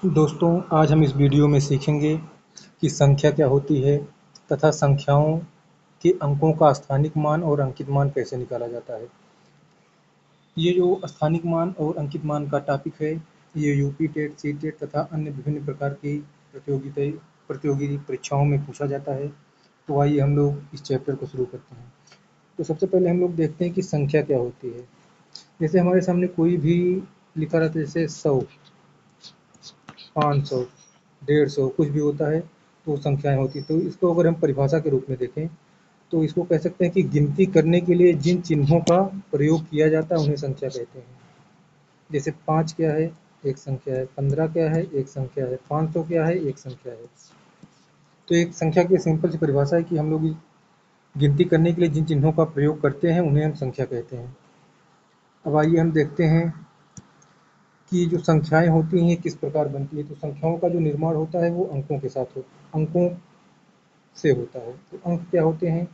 दोस्तों, आज हम इस वीडियो में सीखेंगे कि संख्या क्या होती है तथा संख्याओं के अंकों का स्थानिक मान और अंकित मान कैसे निकाला जाता है। ये जो स्थानिक मान और अंकित मान का टॉपिक है, ये यूपी टेट, सी टेट तथा अन्य विभिन्न प्रकार की प्रतियोगी परीक्षाओं में पूछा जाता है। तो आइए हम लोग इस चैप्टर को शुरू करते हैं। तो सबसे पहले हम लोग देखते हैं कि संख्या क्या होती है। जैसे हमारे सामने कोई भी लिखा रहता है, जैसे 100, 500, 150 कुछ भी होता है तो संख्याएं होती हैं। तो इसको अगर हम परिभाषा के रूप में देखें तो इसको कह सकते हैं कि गिनती करने के लिए जिन चिन्हों का प्रयोग किया जाता है उन्हें संख्या कहते हैं। जैसे 5 क्या है, एक संख्या है। 15 क्या है, एक संख्या है। 500 क्या है, एक संख्या है। तो एक संख्या की सिंपल सी परिभाषा है कि हम लोग गिनती करने के लिए जिन चिन्हों का प्रयोग करते हैं उन्हें हम संख्या कहते हैं। अब आइए हम देखते हैं कि जो संख्याएं होती हैं किस प्रकार बनती है। तो संख्याओं का जो निर्माण होता है वो अंकों के साथ अंकों से होता है। तो अंक क्या होते हैं,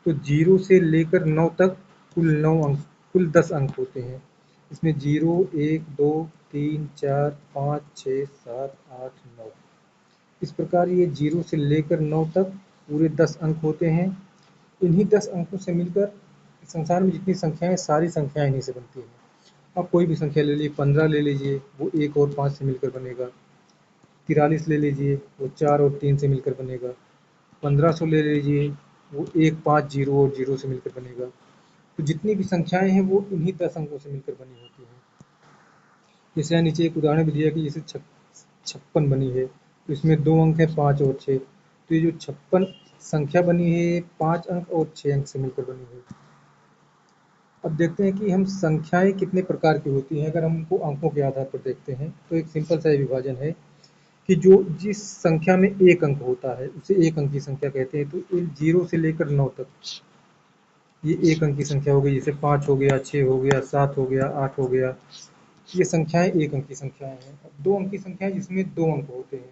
तो 0 से लेकर 9 तक कुल 10 अंक होते हैं। इसमें 0, 1, 2, 3, 4, 5, 6, 7, 8, 9 इस प्रकार ये 0 से लेकर 9 तक पूरे 10 अंक होते हैं। इन्हीं 10 अंकों से मिलकर संसार में जितनी संख्याएं, सारी संख्याएं इन्हीं से बनती हैं। आप कोई भी संख्या ले लीजिए, 15 ले लीजिए, वो 1 और 5 से मिलकर बनेगा। 43 ले लीजिए, वो 4 और 3 से मिलकर बनेगा। 1500 ले लीजिए, वो 1, 5, 0 और 0 से मिलकर बनेगा। तो जितनी भी संख्याएं हैं वो इन्हीं 10 अंकों से मिलकर बनी होती हैं। जैसे यहाँ नीचे एक उदाहरण भी दिया कि जैसे 56 बनी है, तो इसमें 2 अंक है, 5 और 6। तो ये जो 56 संख्या बनी है, 5 अंक और 6 अंक से मिलकर बनी है। अब देखते हैं कि हम संख्याएं कितने प्रकार की होती हैं। अगर हम उनको अंकों के आधार पर देखते हैं तो एक सिंपल सा विभाजन है कि जो जिस संख्या में एक अंक होता है उसे एक अंक की संख्या कहते हैं। तो 0 से लेकर 9 तक ये एक अंक की संख्या हो गई। जैसे 5 हो गया, 6 हो गया, 7 हो गया, 8 हो गया। ये संख्याएं एक अंक की संख्याएं हैं। अब 2 अंक की संख्याएं जिसमें 2 अंक होते हैं।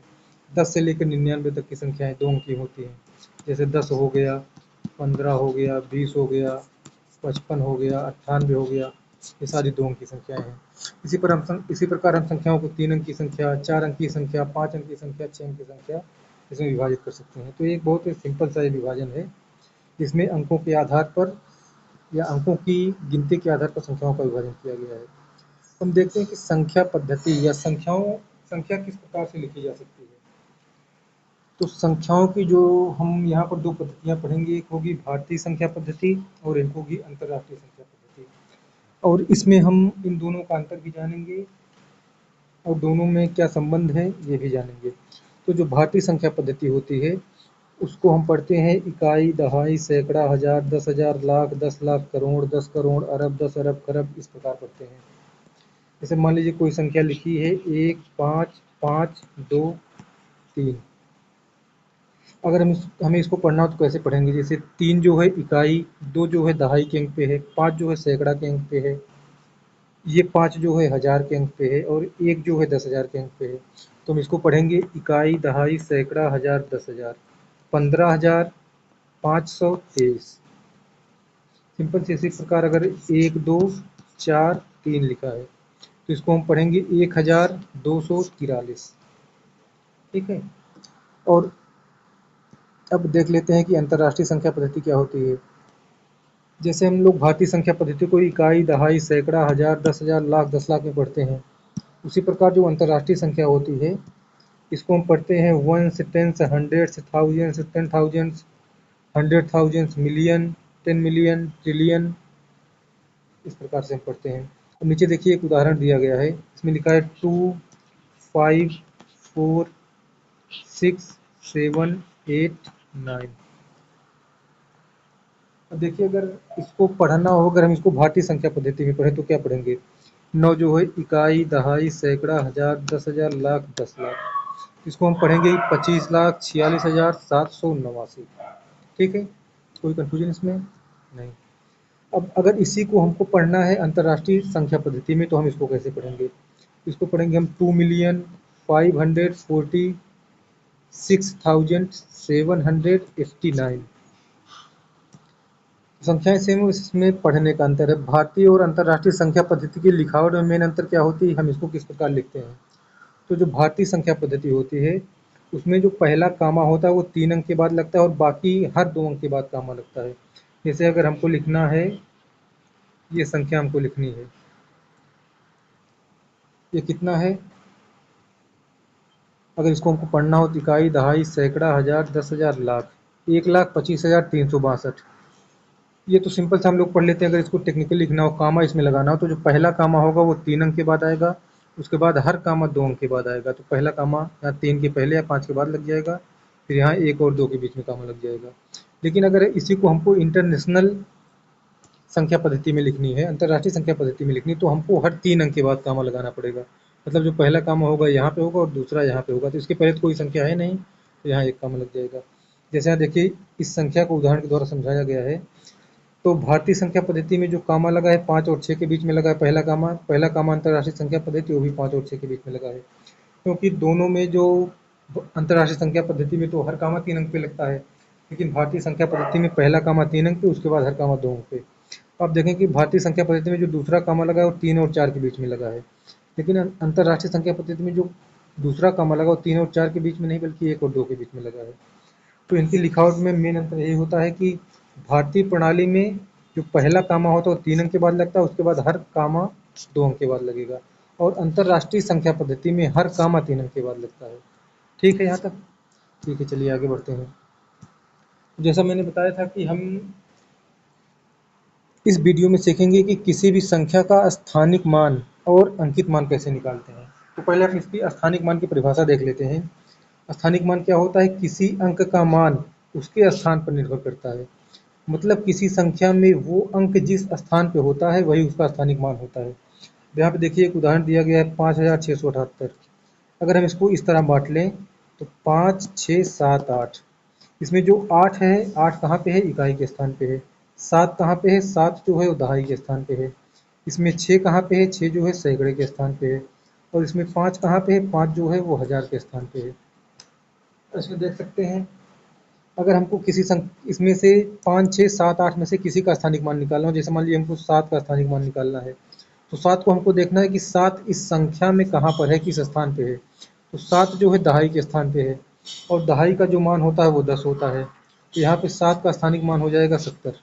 10 से लेकर 99 तक की संख्याएं 2 अंक की होती हैं। जैसे 10 हो गया, 15 हो गया, 20 हो गया, 55 हो गया, 98 हो गया। ये सारी 2 अंक की संख्याएं हैं। इसी प्रकार हम संख्याओं को 3 अंक की संख्या, 4 अंक की संख्या, 5 अंक की संख्या, 6 अंक की संख्या इसमें विभाजित कर सकते हैं। तो एक बहुत ही सिंपल सा विभाजन है, जिसमें अंकों के आधार पर या अंकों की गिनती के आधार पर संख्याओं का विभाजन किया गया है। हम देखते हैं कि संख्या पद्धति या संख्या किस प्रकार से लिखी जा सकती है। तो संख्याओं की जो हम यहाँ पर 2 पद्धतियाँ पढ़ेंगे, एक होगी भारतीय संख्या पद्धति और एक होगी अंतर्राष्ट्रीय संख्या पद्धति। और इसमें हम इन दोनों का अंतर भी जानेंगे और दोनों में क्या संबंध है ये भी जानेंगे। तो जो भारतीय संख्या पद्धति होती है उसको हम पढ़ते हैं इकाई, दहाई, सैकड़ा, हजार, 10,000, लाख, 10 लाख, करोड़, 10 करोड़, अरब, 10 अरब, खरब, इस प्रकार पढ़ते हैं। जैसे मान लीजिए कोई संख्या लिखी है 1, 5, 5, 2, 3। अगर हमें इसको पढ़ना हो तो कैसे पढ़ेंगे। जैसे 3 जो है इकाई, 2 जो है दहाई के अंक पे है, 5 जो है सैकड़ा के अंक पे है, ये 5 जो है हजार के अंक पे है और 1 जो है 10,000 के अंक पे है। तो हम इसको पढ़ेंगे इकाई, दहाई, सैकड़ा, हजार, 10,000, 15,000, 523। सिंपल से इसी प्रकार अगर 1, 2, 4, 3 लिखा है तो इसको हम पढ़ेंगे 1243। ठीक है। और अब देख लेते हैं कि अंतर्राष्ट्रीय संख्या पद्धति क्या होती है। जैसे हम लोग भारतीय संख्या पद्धति को इकाई, दहाई, सैकड़ा, हजार, 10,000, लाख, 10 लाख में पढ़ते हैं, उसी प्रकार जो अंतर्राष्ट्रीय संख्या होती है इसको हम पढ़ते हैं ones, tens, hundreds, thousands, 10,000, 100,000, million, 10 million, trillion, इस प्रकार से हम पढ़ते हैं। अब नीचे देखिए एक उदाहरण दिया गया है, इसमें लिखा है 2, 5, 4, 6, 7, 8, 9। अब देखिए अगर इसको पढ़ना हो, अगर हम इसको भारतीय संख्या पद्धति में पढ़ें तो क्या पढ़ेंगे। 9 जो है इकाई, दहाई, सैकड़ा, हजार, 10,000, लाख, 10 लाख। इसको हम पढ़ेंगे 25,46,789। ठीक है, कोई कंफ्यूजन इसमें नहीं। अब अगर इसी को हमको पढ़ना है अंतर्राष्ट्रीय संख्या पद्धति में तो हम इसको कैसे पढ़ेंगे। इसको पढ़ेंगे हम 2,546,789। संख्याएं सेम, इसमें पढ़ने का अंतर है। भारतीय और अंतर्राष्ट्रीय संख्या पद्धति की लिखावट में मेन अंतर क्या होती है, हम इसको किस प्रकार लिखते हैं। तो जो भारतीय संख्या पद्धति होती है उसमें जो पहला कामा होता है वो 3 अंक के बाद लगता है और बाकी हर 2 अंक के बाद कामा लगता है। जैसे अगर हमको लिखना है, ये संख्या हमको लिखनी है, ये कितना है, अगर इसको हमको पढ़ना हो तो इकाई, दहाई, सैकड़ा, हजार, 10,000, लाख, 1,25,362। ये तो सिंपल से हम लोग पढ़ लेते हैं। अगर इसको टेक्निकली लिखना हो, कामा इसमें लगाना हो, तो जो पहला कामा होगा वो 3 अंक के बाद आएगा, उसके बाद हर कामा 2 अंक के बाद आएगा। तो पहला कामा यहाँ 3 के पहले या 5 के बाद लग जाएगा, फिर यहाँ 1 और 2 के बीच में कामा लग जाएगा। लेकिन अगर इसी को हमको इंटरनेशनल संख्या पद्धति में लिखनी है, अंतर्राष्ट्रीय संख्या पद्धति में लिखनी, तो हमको हर 3 अंक के बाद कामा लगाना पड़ेगा। मतलब जो पहला कामा होगा यहाँ पे होगा और दूसरा यहाँ पे होगा, तो इसके पहले तो कोई संख्या है नहीं, तो यहाँ एक कामा लग जाएगा। जैसे यहाँ देखिए, इस संख्या को उदाहरण के द्वारा समझाया गया है। तो भारतीय संख्या पद्धति में जो कामा लगा है 5 और 6 के बीच में लगा है पहला कामा अंतर्राष्ट्रीय संख्या पद्धति वो भी 5 और 6 के बीच में लगा है। क्योंकि दोनों में जो अंतर्राष्ट्रीय संख्या पद्धति में तो हर कामा 3 अंक पे लगता है, लेकिन भारतीय संख्या पद्धति में पहला कामा 3 अंक पे, उसके बाद हर कामा 2 अंक पे। आप देखें कि भारतीय संख्या पद्धति में जो दूसरा कामा लगा है वो 3 और 4 के बीच में लगा है, लेकिन अंतर्राष्ट्रीय संख्या पद्धति में जो दूसरा कामा लगा वो 3 और 4 के बीच में नहीं बल्कि 1 और 2 के बीच में लगा है। तो इनकी लिखावट में मेन अंतर यही होता है कि भारतीय प्रणाली में जो पहला कामा होता है वो 3 अंक के बाद लगता है, उसके बाद हर कामा 2 अंक के बाद लगेगा, और अंतर्राष्ट्रीय संख्या पद्धति में हर कामा 3 अंक के बाद लगता है। ठीक है यहाँ तक? ठीक है, चलिए आगे बढ़ते हैं। जैसा मैंने बताया था कि हम इस वीडियो में सीखेंगे कि किसी भी संख्या का स्थानिक मान और अंकित मान कैसे निकालते हैं। तो पहले हम इसकी स्थानिक मान की परिभाषा देख लेते हैं। स्थानिक मान क्या होता है? किसी अंक का मान उसके स्थान पर निर्भर करता है। मतलब किसी संख्या में वो अंक जिस स्थान पे होता है वही उसका स्थानिक मान होता है। यहाँ पे देखिए एक उदाहरण दिया गया है 5,678। अगर हम इसको इस तरह बांट लें तो 5, 6, 7, 8। इसमें जो 8 है, 8 कहाँ पे है? इकाई के स्थान पे है। 7 कहाँ पे है? 7 जो है वो दहाई के स्थान पे है। इसमें 6 कहाँ पे है? 6 जो है सैकड़े के स्थान पे है। और इसमें 5 कहाँ पे है? 5 जो है वो हजार के स्थान पे है। इसमें देख सकते हैं, अगर हमको किसी इसमें से 5, 6, 7, 8 में से किसी का स्थानिक मान निकालना हो, जैसे मान लीजिए हमको 7 का स्थानिक मान निकालना है, तो 7 को हमको देखना है कि 7 इस संख्या में कहाँ पर है, किस स्थान पे है। तो 7 जो है दहाई के स्थान पे है, और दहाई का जो मान होता है वो 10 होता है। तो यहाँ पे 7 का स्थानिक मान हो जाएगा 70।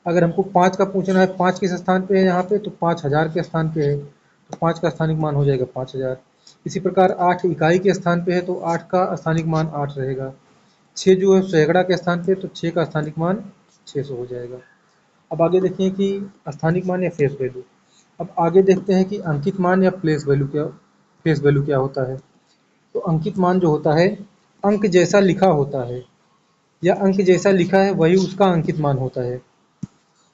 अगर हमको 5 का पूछना है, 5 किस स्थान पे है यहाँ पे, तो 5,000 के स्थान पे है, तो 5 का स्थानिक मान हो जाएगा 5,000। इसी प्रकार 8 इकाई के स्थान पे है तो 8 का स्थानिक मान 8 रहेगा। 6 जो है सैकड़ा के स्थान पे, तो 6 का स्थानिक मान 600 हो जाएगा। अब आगे देखिए कि स्थानिक मान या फेस वैल्यू। अब आगे देखते हैं कि अंकित मान या फेस वैल्यू क्या होता है। तो अंकित मान जो होता है, अंक जैसा लिखा होता है या अंक जैसा लिखा है वही उसका अंकित मान होता है।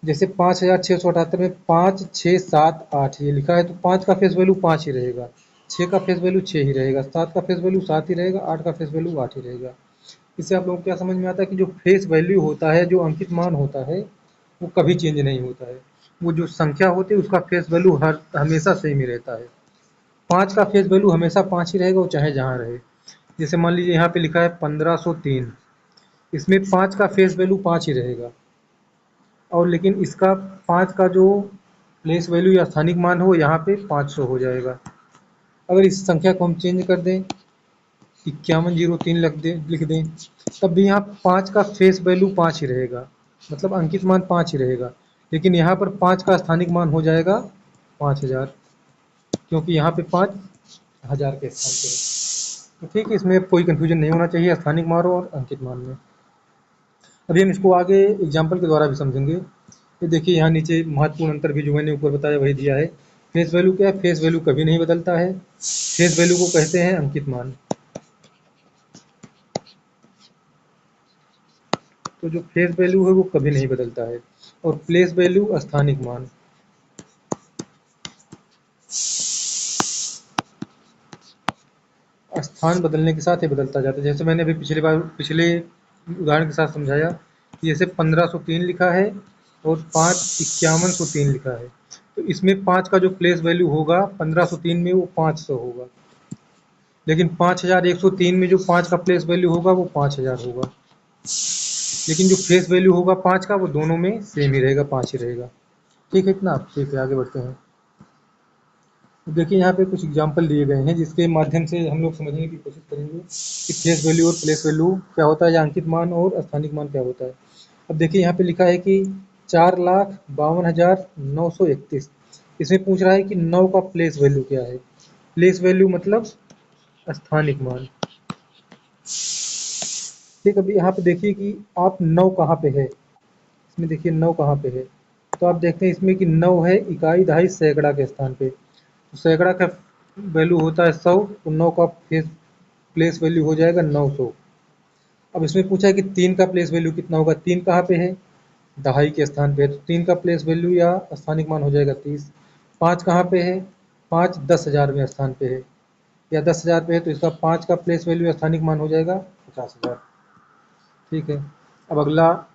जैसे 5,678 में 5, 6, 7, 8 ये लिखा है, तो 5 का फेस वैल्यू 5 ही रहेगा, 6 का फेस वैल्यू 6 ही रहेगा, 7 का फेस वैल्यू 7 ही रहेगा, 8 का फेस वैल्यू 8 ही रहेगा। इससे आप लोगों को क्या समझ में आता है कि जो फेस वैल्यू होता है, जो अंकित मान होता है, वो कभी चेंज नहीं होता है। वो जो संख्या होती है उसका फेस वैल्यू हमेशा सेम ही रहता है। 5 का फेस वैल्यू हमेशा 5 ही रहेगा, वो चाहे जहाँ रहे। जैसे मान लीजिए यहाँ पे लिखा है 1503, इसमें 5 का फेस वैल्यू 5 ही रहेगा, और लेकिन इसका 5 का जो प्लेस वैल्यू या स्थानिक मान हो यहाँ पे 500 हो जाएगा। अगर इस संख्या को हम चेंज कर दें, 5103 लिख दें, तब भी यहाँ 5 का फेस वैल्यू 5 ही रहेगा, मतलब अंकित मान 5 ही रहेगा, लेकिन यहाँ पर 5 का स्थानिक मान हो जाएगा 5,000, क्योंकि यहाँ पे 5,000 के स्थान पे है। तो ठीक है, इसमें कोई कंफ्यूजन नहीं होना चाहिए स्थानिक मान और अंकित मान में। अभी हम इसको आगे एग्जाम्पल के द्वारा भी समझेंगे। ये देखिए यहाँ नीचे महत्वपूर्ण अंतर भी जो मैंने ऊपर बताया वही दिया है। फेस वैल्यू क्या है? फेस वैल्यू कभी नहीं बदलता है। फेस वैल्यू को कहते हैं अंकित मान। तो जो फेस वैल्यू है वो कभी नहीं बदलता है। और प्लेस वैल्यू स्थानिक मान। स्थान बदलने के साथ ही बदलता जाता है। जैसे मैंने अभी पिछले उदाहरण के साथ समझाया कि जैसे 1503 लिखा है और 5,5103 लिखा है, तो इसमें 5 का जो प्लेस वैल्यू होगा 1503 में वो 500 होगा, लेकिन 5,103 में जो 5 का प्लेस वैल्यू होगा वो 5,000 होगा। लेकिन जो फेस वैल्यू होगा 5 का वो दोनों में सेम ही रहेगा, 5 ही रहेगा। ठीक है इतना? ठीक है, आगे बढ़ते हैं। देखिए यहाँ पे कुछ एग्जाम्पल दिए गए हैं जिसके माध्यम से हम लोग समझने की कोशिश करेंगे कि फेस वैल्यू और प्लेस वैल्यू क्या होता है या अंकित मान और स्थानिक मान क्या होता है। अब देखिए यहाँ पे लिखा है कि 4,52,931, इसमें पूछ रहा है कि 9 का प्लेस वैल्यू क्या है। प्लेस वैल्यू मतलब स्थानिक मान। ठीक, अभी यहाँ पे देखिए कि आप 9 कहाँ पे है, इसमें देखिए 9 कहाँ पे है। तो आप देखते हैं इसमें कि 9 है इकाई दहाई सैकड़ा के स्थान पे। तो सैकड़ा का वैल्यू होता है 100, तो 9 का प्लेस वैल्यू हो जाएगा 900। अब इसमें पूछा है कि 3 का प्लेस वैल्यू कितना होगा। 3 कहाँ पे है, दहाई के स्थान पे है, तो 3 का प्लेस वैल्यू या स्थानिक मान हो जाएगा 30। 5 कहाँ पे है, 5 10,000वें स्थान पे है या 10,000 पे है, तो इसका 5 का प्लेस वैल्यू या स्थानिक मान हो जाएगा 50,000। ठीक है, अब अगला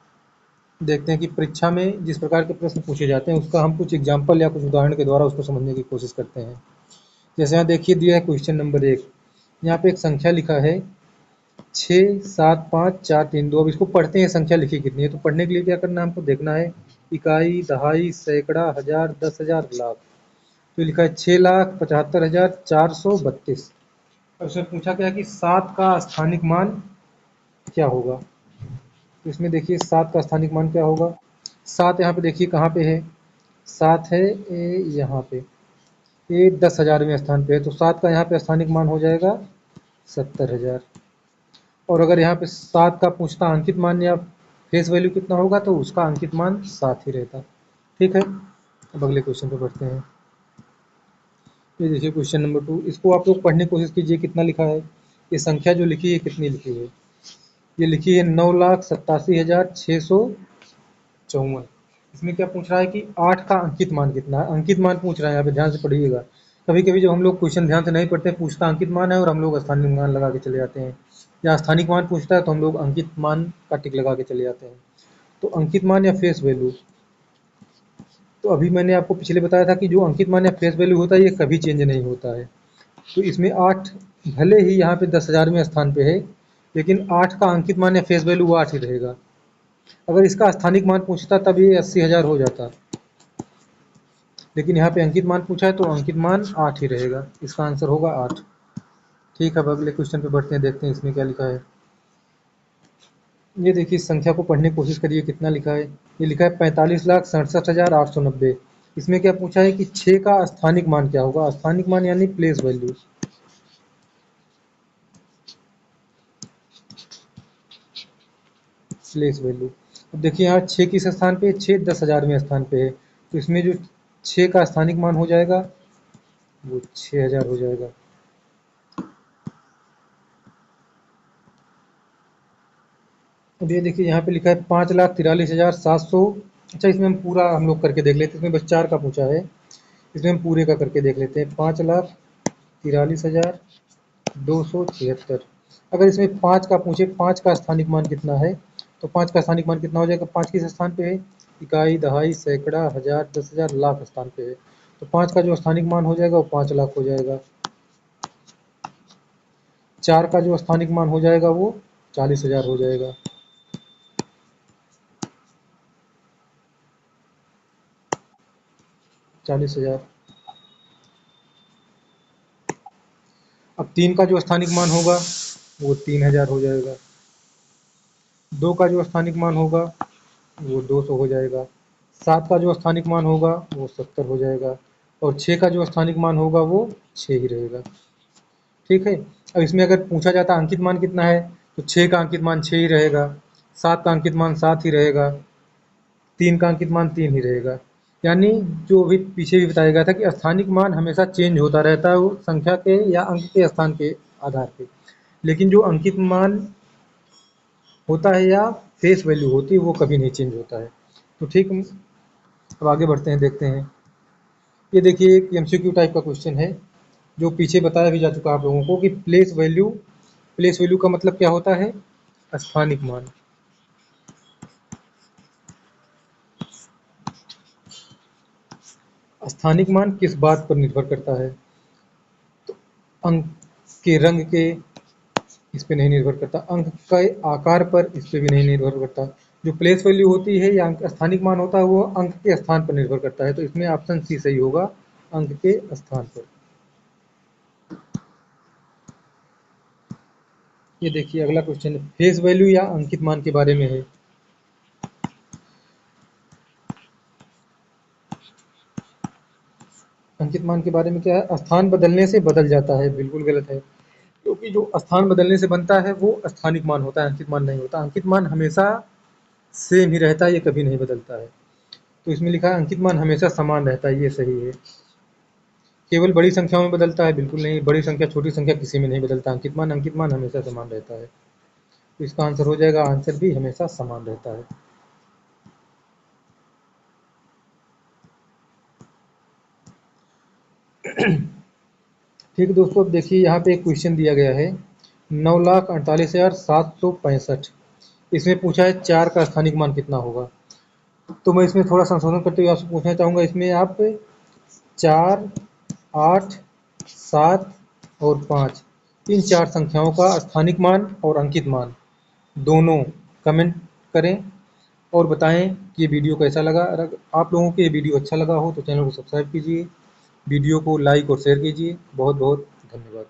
देखते हैं कि परीक्षा में जिस प्रकार के प्रश्न पूछे जाते हैं उसका हम कुछ एग्जाम्पल या कुछ उदाहरण के द्वारा उसको समझने की कोशिश करते हैं। जैसे यहाँ देखिए दिया है क्वेश्चन नंबर 1, यहाँ पे एक संख्या लिखा है 6, 7, 5, 4, 3, 2। अब इसको पढ़ते हैं संख्या लिखी कितनी है। तो पढ़ने के लिए क्या करना है, हमको देखना है इकाई दहाई सैकड़ा हजार 10,000 लाख। तो लिखा है 6,75,432। अब इसमें पूछा गया कि 7 का स्थानिक मान क्या होगा। तो इसमें देखिए 7 का स्थानिक मान क्या होगा। 7 यहाँ पे देखिए कहाँ पे है, 7 है यहाँ पे, ये 10,000वें स्थान पे है, तो 7 का यहाँ पे स्थानिक मान हो जाएगा 70,000। और अगर यहाँ पे 7 का पूछता अंकित मान या फेस वैल्यू कितना होगा, तो उसका अंकित मान 7 ही रहता। ठीक है, अब अगले क्वेश्चन पे बढ़ते हैं। ये देखिए क्वेश्चन नंबर 2, इसको आप लोग पढ़ने की कोशिश कीजिए कितना लिखा है। ये संख्या जो लिखी है कितनी लिखी है, ये लिखी है 9,87,654। इसमें क्या पूछ रहा है कि 8 का अंकित मान कितना है। अंकित मान पूछ रहा है, यहाँ पे ध्यान से पढ़िएगा। कभी कभी जब हम लोग क्वेश्चन ध्यान से नहीं पढ़ते, पूछता अंकित मान है और हम लोग स्थानिक मान लगा के चले जाते हैं, या स्थानिक मान पूछता है तो हम लोग अंकित मान का टिक लगा के चले जाते हैं। तो अंकित मान या फेस वैल्यू, तो अभी मैंने आपको पिछले बताया था कि जो अंकित मान या फेस वैल्यू होता है ये कभी चेंज नहीं होता है। तो इसमें 8 भले ही यहाँ पे 10,000वें स्थान पे है, लेकिन 8 का अंकित मान या फेस वैल्यू 8 ही रहेगा। अगर इसका स्थानिक मान पूछता तब ये 80,000 हो जाता, लेकिन यहाँ पे अंकित मान पूछा है तो अंकित मान 8 ही रहेगा। इसका आंसर होगा 8। ठीक है, अब अगले क्वेश्चन पे बढ़ते हैं, देखते हैं इसमें क्या लिखा है। ये देखिए इस संख्या को पढ़ने की कोशिश करिए कितना लिखा है। ये लिखा है 45,67,890। इसमें क्या पूछा है कि 6 का स्थानिक मान क्या होगा। स्थानिक मान यानी प्लेस वैल्यू। प्लेस वैल्यू, अब देखिए यहाँ 6 किस स्थान पे, 6 10,000वें स्थान पे है, तो इसमें जो 6 का स्थानिक मान हो जाएगा वो 6,000 हो जाएगा। अब ये देखिए यहाँ पे लिखा है 5,43,700। अच्छा, इसमें हम पूरा हम लोग करके देख लेते हैं, इसमें बस 4 का पूछा है, इसमें हम पूरे का करके देख लेते हैं। 5,43,276। अगर इसमें 5 का पूछे, 5 का स्थानिक मान कितना है, तो 5 का स्थानिक मान कितना हो जाएगा। 5 किस स्थान पे है, इकाई दहाई सैकड़ा हजार 10,000 लाख स्थान पे है, तो 5 का जो स्थानिक मान हो जाएगा वो 5 लाख हो जाएगा। 4 का जो स्थानिक मान हो जाएगा वो 40,000 हो जाएगा। 40,000। अब 3 का जो स्थानिक मान होगा वो 3,000 हो जाएगा। 2 का जो स्थानिक मान होगा वो 200 हो जाएगा। 7 का जो स्थानिक मान होगा वो 70 हो जाएगा। और 6 का जो स्थानिक मान होगा वो 6 ही रहेगा। ठीक है, अब इसमें अगर पूछा जाता अंकित मान कितना है, तो 6 का अंकित मान 6 ही रहेगा, 7 का अंकित मान 7 ही रहेगा, 3 का अंकित मान 3 ही रहेगा। यानी जो भी पीछे भी बताया गया था कि स्थानिक मान हमेशा चेंज होता रहता है वो संख्या के या अंक के स्थान के आधार पे, लेकिन जो अंकित मान होता है या फेस वैल्यू होती है वो कभी नहीं चेंज होता है। तो ठीक, अब आगे बढ़ते हैं, देखते हैं। ये देखिए एक एमसीक्यू टाइप का क्वेश्चन है जो पीछे बताया भी जा चुका है आप लोगों को कि प्लेस वैल्यू का मतलब क्या होता है, स्थानिक मान। स्थानिक मान किस बात पर निर्भर करता है, अंक के रंग के इस पे नहीं निर्भर करता, अंक के आकार पर इस पे भी नहीं निर्भर करता। जो प्लेस वैल्यू होती है या अंक स्थानिक मान होता है वो अंक के स्थान पर निर्भर करता है। तो इसमें ऑप्शन सी सही होगा, अंक के स्थान पर। ये देखिए अगला क्वेश्चन फेस वैल्यू या अंकित मान के बारे में है। अंकित मान के बारे में क्या है, स्थान बदलने से बदल जाता है, बिल्कुल गलत है, क्योंकि जो स्थान बदलने से बनता है वो स्थानिक मान होता है, अंकित मान नहीं होता। अंकित मान हमेशा सेम ही रहता है, ये कभी नहीं बदलता है। तो इसमें लिखा है अंकित मान हमेशा समान रहता है, ये सही है। केवल बड़ी संख्याओं में बदलता है, बिल्कुल नहीं, बड़ी संख्या छोटी संख्या किसी में नहीं बदलता। अंकित मान हमेशा समान रहता है। तो इसका आंसर हो जाएगा, आंसर भी हमेशा समान रहता है। ठीक है दोस्तों, अब देखिए यहाँ पे एक क्वेश्चन दिया गया है 9,48,765। इसमें पूछा है 4 का स्थानिक मान कितना होगा। तो मैं इसमें थोड़ा संशोधन करते हुए आपसे पूछना चाहूँगा, इसमें आप 4, 8, 7 और 5 इन 4 संख्याओं का स्थानिक मान और अंकित मान दोनों कमेंट करें और बताएं कि ये वीडियो कैसा लगा। अगर आप लोगों को ये वीडियो अच्छा लगा हो तो चैनल को सब्सक्राइब कीजिए, वीडियो को लाइक और शेयर कीजिए। बहुत बहुत धन्यवाद।